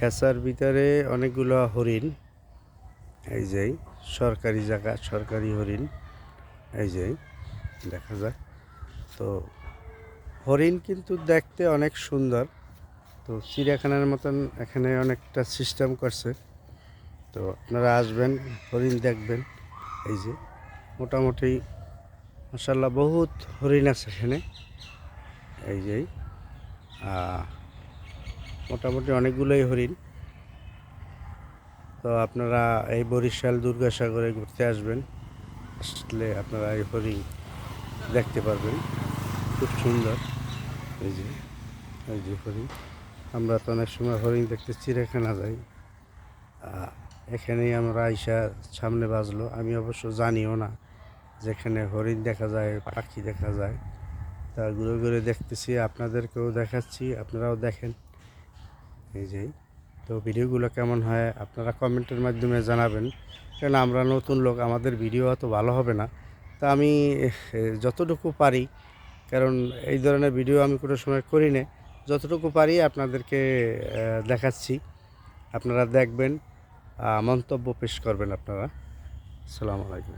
খাঁচার ভিতরে অনেকগুলো হরিণ, এই যে সরকারি জায়গা, সরকারি হরিণ, এই যে দেখা যায়। তো হরিণ কিন্তু দেখতে অনেক সুন্দর। তো চিড়িয়াখানার মতন এখানে অনেকটা সিস্টেম করছে। তো আপনারা আসবেন, হরিণ দেখবেন। এই যে মোটামুটি মাশাআল্লাহ বহুত হরিণ আছে এখানে। এই যে মোটামুটি অনেকগুলোই হরিণ। তো আপনারা এই বরিশাল দুর্গাসাগরে ঘুরতে আসবেন, আসলে আপনারা এই হরিণ দেখতে পারবেন, খুব সুন্দর। এই যে হরিণ, আমরা তো অনেক সময় হরিণ দেখতে চিড়িয়াখানা যাই। এখানেই আমরা আইসা সামনে বাজলো, আমি অবশ্য জানিও না যেখানে হরিণ দেখা যায়, পাখি দেখা যায়। তা ঘুরে ঘুরে দেখতেছি, আপনাদেরকেও দেখাচ্ছি, আপনারাও দেখেন। এই যে তো ভিডিওগুলো কেমন হয় আপনারা কমেন্টের মাধ্যমে জানাবেন, কারণ আমরা নতুন লোক, আমাদের ভিডিও অত ভালো হবে না। তা আমি যতটুকু পারি, কারণ এই ধরনের ভিডিও আমি কোনো সময় করি না, যতটুকু পারি আপনাদেরকে দেখাচ্ছি। আপনারা দেখবেন, মন্তব্য পেশ করবেন আপনারা। আসসালামু আলাইকুম।